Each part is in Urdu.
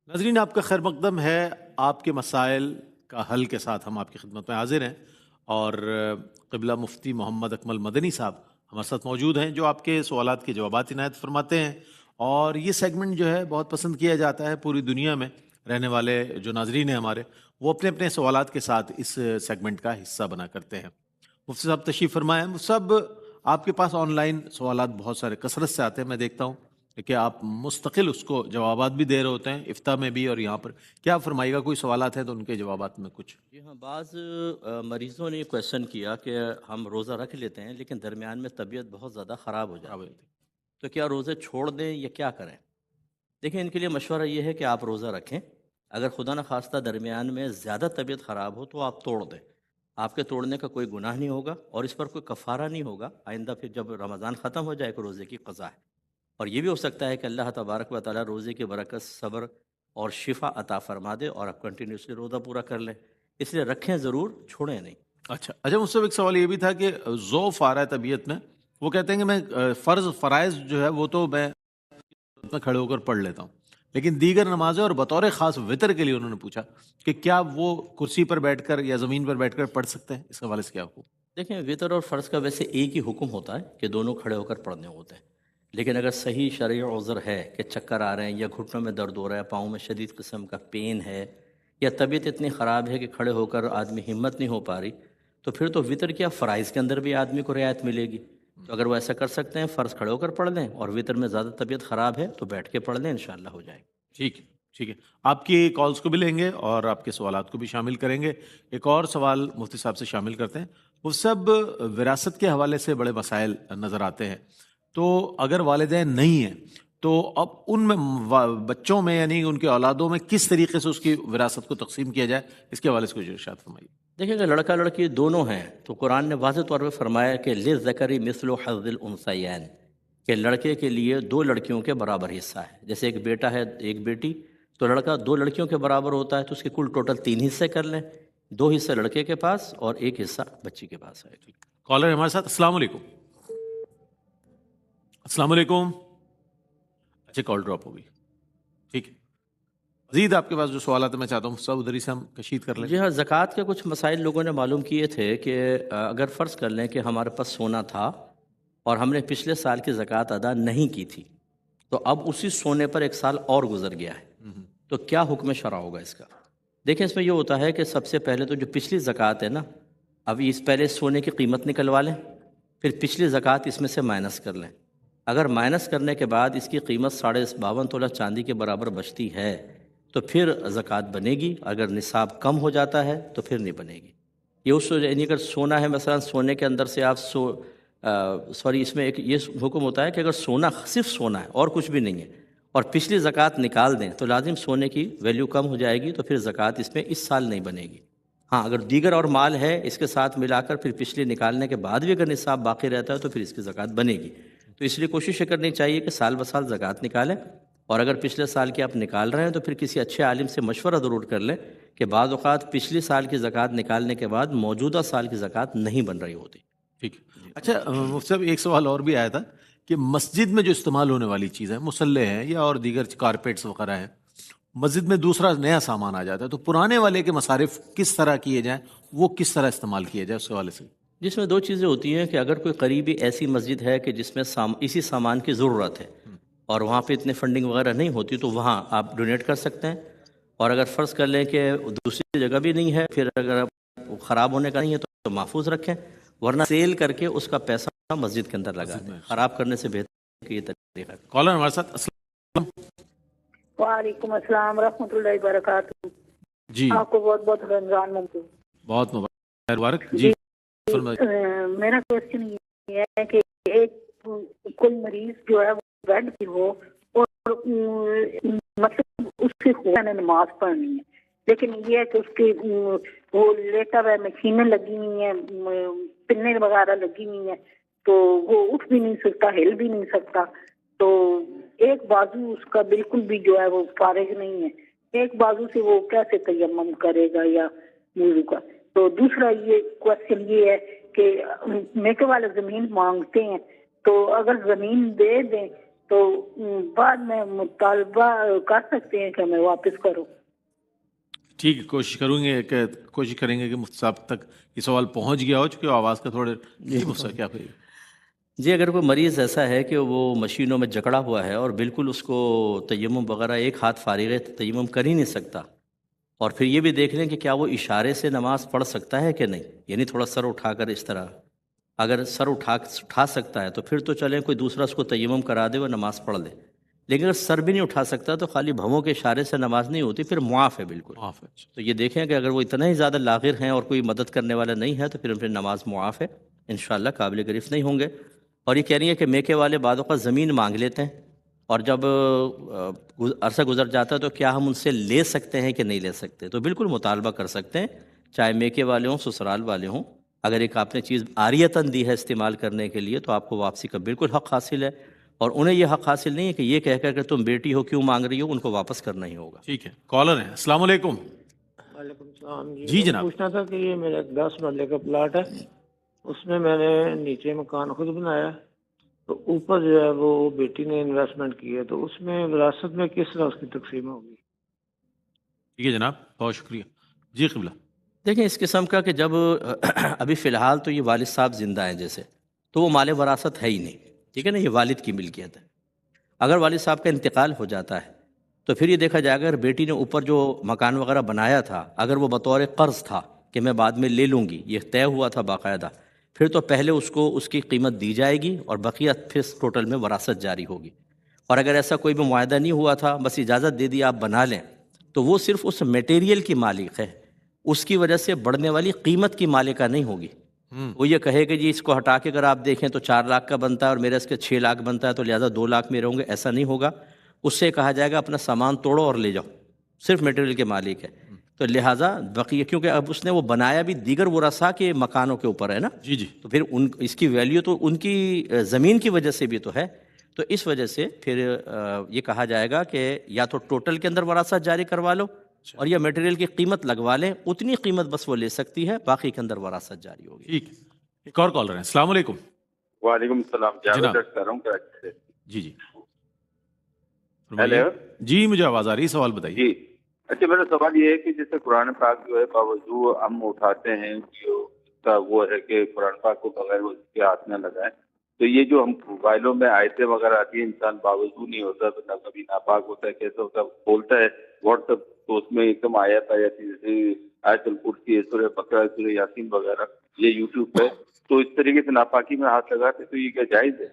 ناظرین آپ کا خیر مقدم ہے. آپ کے مسائل کا حل کے ساتھ ہم آپ کی خدمت میں حاضر ہیں اور قبلہ مفتی محمد اکمل مدنی صاحب ہمارے ساتھ موجود ہیں جو آپ کے سوالات کے جوابات عنایت فرماتے ہیں. اور یہ سیگمنٹ جو ہے بہت پسند کیا جاتا ہے. پوری دنیا میں رہنے والے جو ناظرین ہیں ہمارے وہ اپنے اپنے سوالات کے ساتھ اس سیگمنٹ کا حصہ بنا کرتے ہیں. مفتی صاحب تشریف فرمائیں. مفتی صاحب آپ کے پاس آن لائن سوالات بہت سارے کثرت سے آتے ہیں، میں دیکھتا ہوں کہ آپ مستقل اس کو جوابات بھی دے رہے ہوتے ہیں، افتاء میں بھی اور یہاں پر. کیا فرمائیے گا؟ کوئی سوالات ہیں تو ان کے جوابات میں کچھ. جی ہاں، بعض مریضوں نے یہ کویشچن کیا کہ ہم روزہ رکھ لیتے ہیں لیکن درمیان میں طبیعت بہت زیادہ خراب ہو خراب جاتی ہے، ہوتی ہے. تو کیا روزے چھوڑ دیں یا کیا کریں؟ دیکھیں، ان کے لیے مشورہ یہ ہے کہ آپ روزہ رکھیں. اگر خدا نخواستہ درمیان میں زیادہ طبیعت خراب ہو تو آپ توڑ دیں. آپ کے توڑنے کا کوئی گناہ نہیں ہوگا اور اس پر کوئی کفارہ نہیں ہوگا. آئندہ پھر جب رمضان ختم ہو جائے کہ روزے کی قضا ہے. اور یہ بھی ہو سکتا ہے کہ اللہ تبارک و تعالیٰ روزے کی برکت، صبر اور شفا عطا فرما دے اور آپ کنٹینیوسلی روزہ پورا کر لیں. اس لیے رکھیں ضرور، چھوڑیں نہیں. اچھا مجھ سے ایک سوال یہ بھی تھا کہ ذوف آ رہا ہے طبیعت میں، وہ کہتے ہیں کہ میں فرائض جو ہے وہ تو میں کھڑے ہو کر پڑھ لیتا ہوں، لیکن دیگر نمازیں اور بطور خاص وطر کے لیے انہوں نے پوچھا کہ کیا وہ کرسی پر بیٹھ کر یا زمین پر بیٹھ کر پڑھ سکتے ہیں؟ اس حوالے سے کیا حکم؟ دیکھیں، وطر اور فرض کا ویسے ایک ہی حکم ہوتا ہے کہ دونوں کھڑے ہو کر پڑھنے ہوتے ہیں. لیکن اگر صحیح شرعی عذر ہے کہ چکر آ رہے ہیں یا گھٹنوں میں درد ہو رہا ہے، پاؤں میں شدید قسم کا پین ہے یا طبیعت اتنی خراب ہے کہ کھڑے ہو کر آدمی ہمت نہیں ہو پا رہی، تو پھر تو وطر کیا فرائض کے اندر بھی آدمی کو رعایت ملے گی. تو اگر وہ ایسا کر سکتے ہیں، فرض کھڑے ہو کر پڑھ لیں، اور وطر میں زیادہ طبیعت خراب ہے تو بیٹھ کے پڑھ لیں، انشاءاللہ ہو جائے گی. ٹھیک ہے. آپ کی کالز کو بھی لیں گے اور آپ کے سوالات کو بھی شامل کریں گے. ایک اور سوال مفتی صاحب سے شامل کرتے ہیں. وہ سب وراثت کے حوالے سے بڑے مسائل نظر آتے ہیں. تو اگر والدین نہیں ہیں تو اب ان میں بچوں میں یعنی ان کے اولادوں میں کس طریقے سے اس کی وراثت کو تقسیم کیا جائے، اس کے حوالے سے کچھ ارشاد فرمائیے. دیکھیں، اگر لڑکا لڑکی دونوں ہیں تو قرآن نے واضح طور پہ فرمایا کہ للذکر مثل حظ الانثیین، کہ لڑکے کے لیے دو لڑکیوں کے برابر حصہ ہے. جیسے ایک بیٹا ہے ایک بیٹی، تو لڑکا دو لڑکیوں کے برابر ہوتا ہے، تو اس کے کل ٹوٹل 3 حصے کر لیں. 2 حصے لڑکے کے پاس اور 1 حصہ بچی کے پاس ہے. کالر ہمارے ساتھ. السلام علیکم. السلام علیکم. اچھا، کال ڈراپ ہو گئی. ٹھیک ہے. مزید آپ کے پاس جو سوالات ہیں میں چاہتا ہوں سب ادھر ہی سے ہم کشید کر لیں. جی ہاں، زکوٰۃ کے کچھ مسائل لوگوں نے معلوم کیے تھے کہ اگر فرض کر لیں کہ ہمارے پاس سونا تھا اور ہم نے پچھلے سال کی زکوٰۃ ادا نہیں کی تھی، تو اب اسی سونے پر 1 سال اور گزر گیا ہے، تو کیا حکم شرع ہوگا اس کا؟ دیکھیں، اس میں یہ ہوتا ہے کہ سب سے پہلے تو جو پچھلی زکوٰۃ ہے نا، اب اس پہلے سونے کی قیمت نکلوا لیں، پھر پچھلی زکوٰۃ اس میں سے مائنس کر لیں. اگر مائنس کرنے کے بعد اس کی قیمت 52.5 تولہ چاندی کے برابر بچتی ہے تو پھر زکوٰۃ بنے گی. اگر نصاب کم ہو جاتا ہے تو پھر نہیں بنے گی. یہ اس یعنی اگر سونا ہے، مثلا سونے کے اندر سے آپ اس میں ایک یہ حکم ہوتا ہے کہ اگر سونا صرف سونا ہے اور کچھ بھی نہیں ہے اور پچھلی زکوٰۃ نکال دیں تو لازم سونے کی ویلیو کم ہو جائے گی، تو پھر زکوٰۃ اس میں اس سال نہیں بنے گی. ہاں، اگر دیگر اور مال ہے اس کے ساتھ ملا کر پھر پچھلی نکالنے کے بعد بھی اگر نصاب باقی رہتا ہے تو پھر اس کی زکوٰۃ بنے گی. تو اس لیے کوشش یہ کرنی چاہیے کہ سال بہ سال زکوٰۃ نکالیں، اور اگر پچھلے سال کی آپ نکال رہے ہیں تو پھر کسی اچھے عالم سے مشورہ ضرور کر لیں کہ بعض اوقات پچھلی سال کی زکوٰۃ نکالنے کے بعد موجودہ سال کی زکوٰۃ نہیں بن رہی ہوتی. ٹھیک ہے. اچھا مفتی صاحب ایک سوال اور بھی آیا تھا کہ مسجد میں جو استعمال ہونے والی چیز ہے، مصلے ہیں یا اور دیگر کارپیٹس وغیرہ ہیں، مسجد میں دوسرا نیا سامان آ جاتا ہے تو پرانے والے کے مصارف کس طرح کیے جائیں، وہ کس طرح استعمال کیے جائے، اس حوالے سے. جس میں 2 چیزیں ہوتی ہیں کہ اگر کوئی قریبی ایسی مسجد ہے کہ جس میں اسی سامان کی ضرورت ہے اور وہاں پہ اتنے فنڈنگ وغیرہ نہیں ہوتی تو وہاں آپ ڈونیٹ کر سکتے ہیں. اور اگر فرض کر لیں کہ دوسری جگہ بھی نہیں ہے، پھر اگر خراب ہونے کا نہیں ہے تو محفوظ رکھیں، ورنہ سیل کر کے اس کا پیسہ مسجد کے اندر لگا دیں. خراب کرنے سے بہتر کہ یہ طریقہ ہے. کالر ہمارے ساتھ. السلام. وعلیکم السلام ورحمۃ اللہ وبرکاتہ. جی آپ کو بہت بہت رمضان مبارک. بہت مبارک. جی میرا کوشچن یہ ہے کہ ایک کوئی مریض جو ہے وہ بیڈ پہ ہو اور مطلب اس کی نماز پڑھنی ہے، لیکن یہ ہے کہ اس کی وہ لیٹا ہوا ہے، مشینیں لگی ہوئی ہیں، پنیں وغیرہ لگی ہوئی ہیں، تو وہ اٹھ بھی نہیں سکتا، ہل بھی نہیں سکتا. تو ایک بازو اس کا بالکل بھی جو ہے وہ فارغ نہیں ہے، ایک بازو سے وہ کیسے تیمم کرے گا یا وضو کا. تو دوسرا یہ کوشچن یہ ہے کہ میکے والے زمین مانگتے ہیں، تو اگر زمین دے دیں تو بعد میں مطالبہ کر سکتے ہیں کہ میں واپس کروں؟ ٹھیک ہے، کوشش کریں گے کہ مفتی صاحب تک یہ سوال پہنچ گیا ہو، چونکہ آواز کا تھوڑے جی مفتی صاحب کیا کہیے؟ جی، اگر کوئی مریض ایسا ہے کہ وہ مشینوں میں جکڑا ہوا ہے اور بالکل اس کو تیمم وغیرہ ایک ہاتھ فارغ ہے تیمم کر ہی نہیں سکتا، اور پھر یہ بھی دیکھ لیں کہ کیا وہ اشارے سے نماز پڑھ سکتا ہے کہ نہیں، یعنی تھوڑا سر اٹھا کر اس طرح، اگر سر اٹھا سکتا ہے تو پھر تو چلیں کوئی دوسرا اس کو تیمم کرا دے وہ نماز پڑھ لے، لیکن اگر سر بھی نہیں اٹھا سکتا تو خالی بھووں کے اشارے سے نماز نہیں ہوتی، پھر معاف ہے بالکل۔ معاف ہے، اچھا۔ تو یہ دیکھیں کہ اگر وہ اتنا ہی زیادہ لاغر ہیں اور کوئی مدد کرنے والا نہیں ہے تو پھر نماز معاف ہے، انشاءاللہ قابل گرفت نہیں ہوں گے۔ اور یہ کہہ رہی ہے کہ میکے والے بعض اوقات زمین مانگ لیتے ہیں، اور جب عرصہ گزر جاتا ہے تو کیا ہم ان سے لے سکتے ہیں کہ نہیں لے سکتے؟ تو بالکل مطالبہ کر سکتے ہیں، چاہے میکے والے ہوں سسرال والے ہوں۔ اگر ایک آپ نے چیز عاریتاً دی ہے استعمال کرنے کے لیے تو آپ کو واپسی کا بالکل حق حاصل ہے، اور انہیں یہ حق حاصل نہیں ہے کہ یہ کہہ کر کہ تم بیٹی ہو کیوں مانگ رہی ہو، ان کو واپس کرنا ہی ہوگا۔ ٹھیک ہے، کالر ہیں، السلام علیکم۔ وعلیکم السلام جی، جی میں جناب۔ پوچھنا تھا کہ یہ میرا 10 مرلے کا پلاٹ ہے، اس میں نے نیچے مکان خود بنایا، تو اوپر جو ہے وہ بیٹی نے انویسٹمنٹ کی ہے، تو اس میں وراثت میں کس طرح اس کی تقسیم ہوگی؟ ٹھیک ہے جناب، بہت شکریہ۔ جی قبلہ۔ دیکھیں اس قسم کا کہ جب ابھی فی الحال تو یہ والد صاحب زندہ ہیں جیسے، تو وہ مال وراثت ہے ہی نہیں، ٹھیک ہے نا، یہ والد کی ملکیت ہے۔ اگر والد صاحب کا انتقال ہو جاتا ہے تو پھر یہ دیکھا جائے گا اگر بیٹی نے اوپر جو مکان وغیرہ بنایا تھا اگر وہ بطور قرض تھا کہ میں بعد میں لے لوں گی، یہ طے ہوا تھا باقاعدہ، پھر تو پہلے اس کو اس کی قیمت دی جائے گی اور بقیہ پھر ٹوٹل میں وراثت جاری ہوگی۔ اور اگر ایسا کوئی بھی معاہدہ نہیں ہوا تھا، بس اجازت دے دی آپ بنا لیں، تو وہ صرف اس میٹیریل کی مالک ہے، اس کی وجہ سے بڑھنے والی قیمت کی مالکہ نہیں ہوگی۔ وہ یہ کہے کہ جی اس کو ہٹا کے اگر آپ دیکھیں تو 4 لاکھ کا بنتا ہے اور میرا اس کے 6 لاکھ بنتا ہے تو لہٰذا 2 لاکھ میرے ہوں گے، ایسا نہیں ہوگا۔ اس سے کہا جائے گا اپنا سامان توڑو اور لے جاؤ، صرف میٹیریل کے مالک ہے۔ تو لہٰذا بقیہ، کیونکہ اب اس نے وہ بنایا بھی دیگر ورثاء کے مکانوں کے اوپر ہے نا، جی جی، تو پھر اس کی ویلیو تو ان کی زمین کی وجہ سے بھی تو ہے، تو اس وجہ سے پھر یہ کہا جائے گا کہ یا تو ٹوٹل کے اندر وراثت جاری کروا لو اور یا میٹیریل کی قیمت لگوا لیں، اتنی قیمت بس وہ لے سکتی ہے، باقی کے اندر وراثت جاری ہوگی۔ ٹھیک ہے، ایک اور کالر ہیں، السلام علیکم۔ وعلیکم السلام، جناب۔ جاوید ڈاکٹر کر رہا ہوں کراچی سے۔ جی جی فرمائیے۔ ہیلو جی مجھے آواز آ رہی ہے، سوال بتائیے۔ جی، اچھا میرا سوال یہ ہے کہ جیسے قرآن پاک جو ہے باوجود ہم اٹھاتے ہیں کہ اس کا وہ ہے کہ قرآن پاک کو بغیر اس کے ہاتھ نہ لگائیں، تو یہ جو ہم موبائلوں میں آیتیں وغیرہ آتی ہیں، انسان باوجود نہیں ہوتا، نہ کبھی ناپاک ہوتا ہے، کیسا ہوتا ہے، بولتا ہے واٹس ایپ تو اس میں ایک دم آیت آ جاتی ہے، جیسے آیت الکرسی، سورہ بقرہ، سورہ یاسین وغیرہ، یہ یوٹیوب پہ، تو اس طریقے سے ناپاکی میں ہاتھ لگاتے تو یہ کیا جائز ہے؟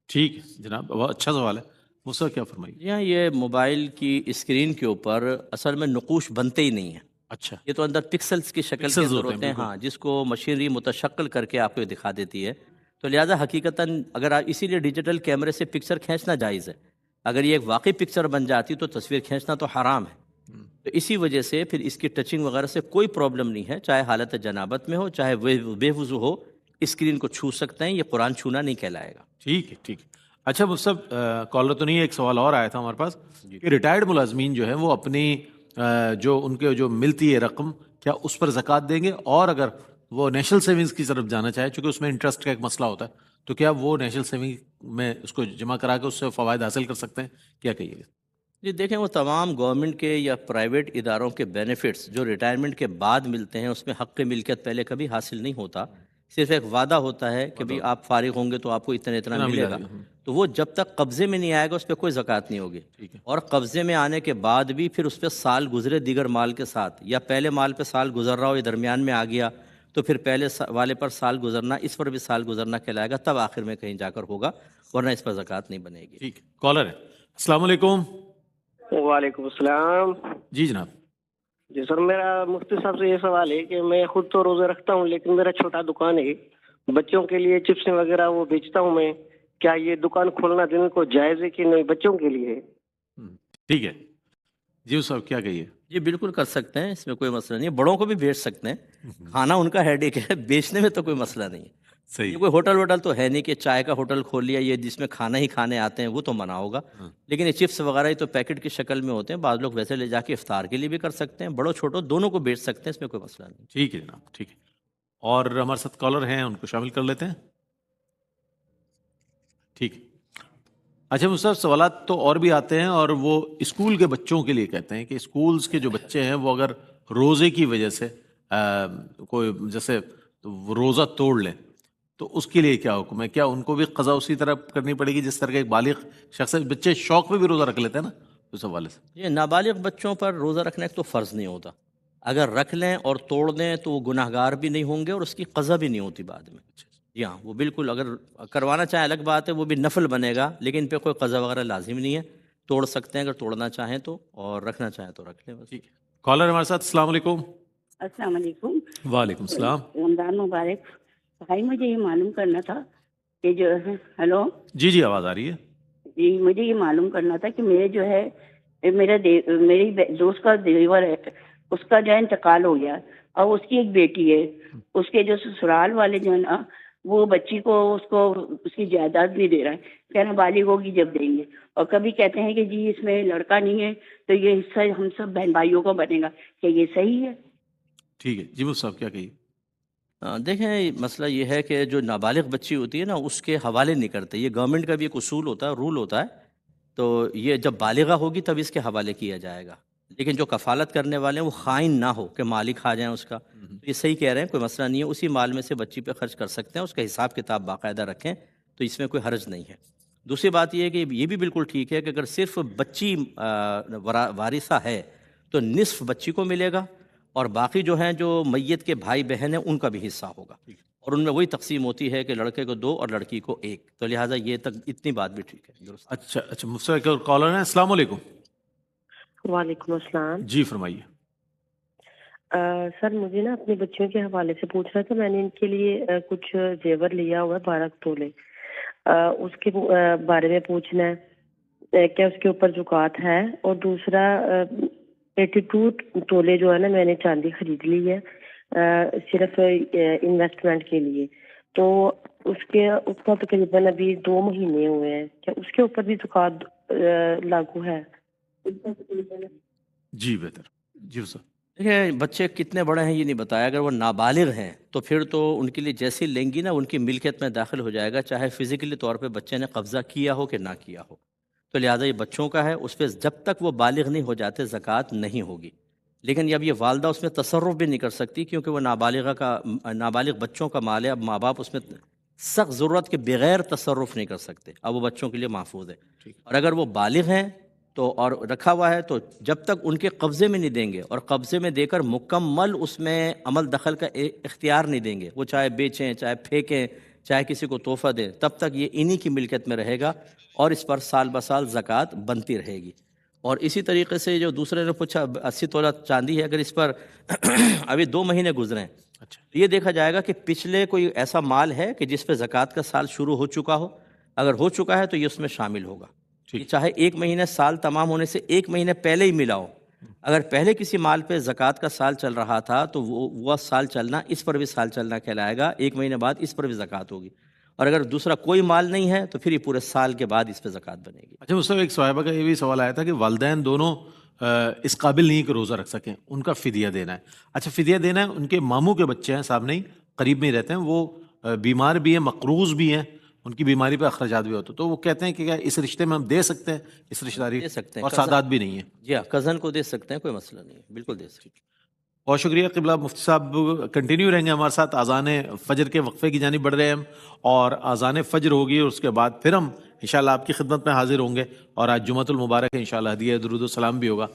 ٹھیک ہے جناب، بہت اچھا سوال ہے، مجھ سے کیا فرمائیے؟ جی ہاں، یہ موبائل کی اسکرین کے اوپر اصل میں نقوش بنتے ہی نہیں ہیں، اچھا، یہ تو اندر پکسلز کی شکل کے پکسلز اندر ہوتے ہیں، ہوتے ہیں، بالکل۔ ہاں، جس کو مشینری متشکل کر کے آپ کو دکھا دیتی ہے، تو لہٰذا حقیقتاً اگر آپ اسی لیے ڈیجیٹل کیمرے سے پکچر کھینچنا جائز ہے، اگر یہ ایک واقعی پکچر بن جاتی تو تصویر کھینچنا تو حرام ہے، تو اسی وجہ سے پھر اس کی ٹچنگ وغیرہ سے کوئی پرابلم نہیں ہے، چاہے حالت جنابت میں ہو چاہے بے وضو ہو، اسکرین کو چھو سکتے ہیں، یہ قرآن چھونا نہیں کہلائے گا۔ ٹھیک ہے، ٹھیک ہے۔ اچھا مصطفی، کالر تو نہیں ہے، ایک سوال اور آیا تھا ہمارے پاس کہ ریٹائرڈ ملازمین جو ہیں وہ اپنی جو ان کے جو ملتی ہے رقم، کیا اس پر زکوٰۃ دیں گے؟ اور اگر وہ نیشنل سیونگز کی طرف جانا چاہے، چونکہ اس میں انٹرسٹ کا ایک مسئلہ ہوتا ہے، تو کیا وہ نیشنل سیونگ میں اس کو جمع کرا کے اس سے فوائد حاصل کر سکتے ہیں؟ کیا کہیے گا؟ جی دیکھیں، وہ تمام گورنمنٹ کے یا پرائیویٹ اداروں کے بینیفٹس جو ریٹائرمنٹ کے بعد ملتے ہیں، اس میں حق ملکیت پہلے کبھی حاصل نہیں ہوتا، صرف ایک وعدہ ہوتا ہے کہ بھی آپ فارغ ہوں گے تو آپ کو اتنا اتنا ملے گا، تو وہ جب تک قبضے میں نہیں آئے گا اس پہ کوئی زکوٰۃ نہیں ہوگی، اور قبضے میں آنے کے بعد بھی پھر اس پہ سال گزرے دیگر مال کے ساتھ، یا پہلے مال پہ سال گزر رہا ہو یا درمیان میں آ گیا تو پھر پہلے والے پر سال گزرنا، اس پر بھی سال گزرنا کہلائے گا، تب آخر میں کہیں جا کر ہوگا، ورنہ اس پر زکوٰۃ نہیں بنے گی۔ ٹھیک ہے، کالر ہے، السلام علیکم۔ وعلیکم السلام جی جناب۔ جی سر، میرا مفتی صاحب سے یہ سوال ہے کہ میں خود تو روزے رکھتا ہوں، لیکن میرا چھوٹا دکان ہے، بچوں کے لیے چپس وغیرہ وہ بیچتا ہوں میں، کیا یہ دکان کھولنا دن کو جائز ہے کہ نہیں، بچوں کے لیے ہے؟ ٹھیک ہے جی صاحب، کیا کہیے؟ جی بالکل کر سکتے ہیں، اس میں کوئی مسئلہ نہیں ہے، بڑوں کو بھی بیچ سکتے ہیں، کھانا ان کا ہیڈ ایک ہے، بیچنے میں تو کوئی مسئلہ نہیں ہے۔ صحیح۔ یہ کوئی ہوٹل ووٹل تو ہے نہیں کہ چائے کا ہوٹل کھول لیا، یہ جس میں کھانا ہی کھانے آتے ہیں وہ تو منع ہوگا، لیکن یہ چپس وغیرہ ہی تو پیکٹ کی شکل میں ہوتے ہیں، بعض لوگ ویسے لے جا کے افطار کے لیے بھی کر سکتے ہیں، بڑوں چھوٹوں دونوں کو بیچ سکتے ہیں، اس میں کوئی مسئلہ نہیں۔ ٹھیک ہے جناب، ٹھیک ہے، اور ہمارے ساتھ کالر ہیں، ان کو شامل کر لیتے ہیں۔ ٹھیک ہے، اچھا مصطفیٰ، سوالات تو اور بھی آتے ہیں، اور وہ اسکول کے بچوں کے لیے کہتے ہیں کہ اسکولز کے جو بچے ہیں وہ اگر روزے کی وجہ سے کوئی جیسے وہ روزہ توڑ لیں تو اس کے لیے کیا حکم ہے؟ کیا ان کو بھی قضا اسی طرح کرنی پڑے گی جس طرح کا ایک بالغ شخص ہے؟ بچے شوق میں بھی روزہ رکھ لیتے ہیں نا، اس حوالے سے. یہ نابالغ بچوں پر روزہ رکھنا ایک تو فرض نہیں ہوتا، اگر رکھ لیں اور توڑ دیں تو وہ گناہ گار بھی نہیں ہوں گے اور اس کی قضا بھی نہیں ہوتی بعد میں. جی ہاں، وہ بالکل اگر کروانا چاہیں الگ بات ہے، وہ بھی نفل بنے گا، لیکن ان پہ کوئی قضا وغیرہ لازم نہیں ہے. توڑ سکتے ہیں اگر توڑنا چاہیں تو، اور رکھنا چاہیں تو رکھ لیں بس. ٹھیک ہے. کالر ہمارے ساتھ. السلام علیکم. السلام علیکم. وعلیکم السلام. رمضان مبارک. بھائی مجھے یہ معلوم کرنا تھا کہ جو ہے، ہلو جی جی آواز آ رہی ہے. جی، مجھے یہ معلوم کرنا تھا کہ میرے جو ہے میری دوست کا دیور ہے، اس کا جو ہے انتقال ہو گیا، اور اس کی ایک بیٹی ہے. اس کے جو سسرال والے جو ہے نا، وہ بچی کو اس کی جائیداد نہیں دے رہا ہے، کہنا بالغ ہوگی جب دیں گے، اور کبھی کہتے ہیں کہ جی اس میں لڑکا نہیں ہے تو یہ حصہ ہم سب بہن بھائیوں کو بنے گا. کیا یہ صحیح ہے؟ ٹھیک ہے جی مصطفیٰ صاحب کیا کہیے؟ دیکھیں، مسئلہ یہ ہے کہ جو نابالغ بچی ہوتی ہے نا، اس کے حوالے نہیں کرتے. یہ گورنمنٹ کا بھی ایک اصول ہوتا ہے، رول ہوتا ہے. تو یہ جب بالغہ ہوگی تب اس کے حوالے کیا جائے گا. لیکن جو کفالت کرنے والے ہیں وہ خائن نہ ہو کہ مالک کھا جائیں اس کا. تو یہ صحیح کہہ رہے ہیں، کوئی مسئلہ نہیں ہے، اسی مال میں سے بچی پہ خرچ کر سکتے ہیں، اس کا حساب کتاب باقاعدہ رکھیں، تو اس میں کوئی حرج نہیں ہے. دوسری بات یہ ہے کہ یہ بھی بالکل ٹھیک ہے کہ اگر صرف بچی وارثہ ہے تو نصف بچی کو ملے گا، اور باقی جو ہیں جو میت کے بھائی بہن ہیں ان کا بھی حصہ ہوگا، اور ان میں وہی تقسیم ہوتی ہے کہ لڑکے کو 2 اور لڑکی کو 1. تو لہٰذا یہ تک اتنی بات بھی ٹھیک ہے، درست. اچھا مصطفیٰ ایک اور کالر ہیں. السلام علیکم. وعلیکم السلام. جی فرمائیے. سر مجھے نا اپنے بچوں کے حوالے سے پوچھنا تھا. میں نے ان کے لیے کچھ زیور لیا ہوا ہے 12 تولے. اس کے بارے میں پوچھنا ہے کیا اس کے اوپر زکوٰۃ ہے. اور دوسرا 82 تولے جو ہے نا میں نے چاندی خرید لی ہے صرف انویسٹمنٹ کے لیے. تو اس کا تقریباً ابھی 2 مہینے ہوئے ہیں. کیا اس کے اوپر بھی زکوٰۃ لاگو ہے؟ جی بہتر. جی سر. دیکھیں، بچے کتنے بڑے ہیں یہ نہیں بتایا. اگر وہ نابالغ ہیں تو پھر تو ان کے لیے جیسی لیں گی نا ان کی ملکیت میں داخل ہو جائے گا، چاہے فزیکلی طور پہ بچے نے قبضہ کیا ہو کہ نہ کیا ہو. تو لہٰذا یہ بچوں کا ہے، اس پہ جب تک وہ بالغ نہیں ہو جاتے زکوٰۃ نہیں ہوگی. لیکن اب یہ والدہ اس میں تصرف بھی نہیں کر سکتی، کیونکہ وہ نابالغ بچوں کا مال ہے. اب ماں باپ اس میں سخت ضرورت کے بغیر تصرف نہیں کر سکتے. اب وہ بچوں کے لیے محفوظ ہے. اور اگر وہ بالغ ہیں تو اور رکھا ہوا ہے تو جب تک ان کے قبضے میں نہیں دیں گے، اور قبضے میں دے کر مکمل اس میں عمل دخل کا اختیار نہیں دیں گے، وہ چاہے بیچیں، چاہے پھینکیں، چاہے کسی کو تحفہ دیں، تب تک یہ انہی کی ملکیت میں رہے گا، اور اس پر سال بسال زکوٰۃ بنتی رہے گی. اور اسی طریقے سے جو دوسرے نے پوچھا 80 تولہ چاندی ہے، اگر اس پر ابھی 2 مہینے گزرے ہیں، یہ دیکھا جائے گا کہ پچھلے کوئی ایسا مال ہے کہ جس پہ زکوٰۃ کا سال شروع ہو چکا ہو. اگر ہو چکا ہے تو یہ اس میں شامل ہوگا. چاہے 1 مہینے سال تمام ہونے سے 1 مہینے پہلے ہی ملا ہو. اگر پہلے کسی مال پہ زکوٰۃ کا سال چل رہا تھا تو وہ سال چلنا اس پر بھی سال چلنا کہلائے گا. 1 مہینے بعد اس پر بھی زکوٰۃ ہوگی. اور اگر دوسرا کوئی مال نہیں ہے تو پھر یہ پورے سال کے بعد اس پہ زکوٰۃ بنے گی. اچھا مصطفیٰ، ایک صاحبہ کا یہ بھی سوال آیا تھا کہ والدین دونوں اس قابل نہیں کہ روزہ رکھ سکیں، ان کا فدیہ دینا ہے. اچھا فدیہ دینا ہے، ان کے ماموں کے بچے ہیں، صاحب نہیں قریب میں ہی رہتے ہیں، وہ بیمار بھی ہیں، مقروض بھی ہیں، ان کی بیماری پہ اخراجات بھی ہوتے، تو وہ کہتے ہیں کہ کیا اس رشتے میں ہم دے سکتے ہیں اس رشتہ داری؟ دے سکتے ہیں، اور سادات بھی نہیں ہے. جی ہاں، کزن کو دے سکتے ہیں، کوئی مسئلہ نہیں ہے، بالکل دے سکتے ہیں. بہت شکریہ قبلہ. مفتی صاحب کنٹینیو رہیں گے ہمارے ساتھ. اذان فجر کے وقفے کی جانب بڑھ رہے ہیں ہم، اور اذان فجر ہوگی اور اس کے بعد پھر ہم انشاءاللہ آپ کی خدمت میں حاضر ہوں گے. اور آج جمعۃ المبارک ہے، انشاءاللہ ہدیہ درود و سلام بھی ہوگا.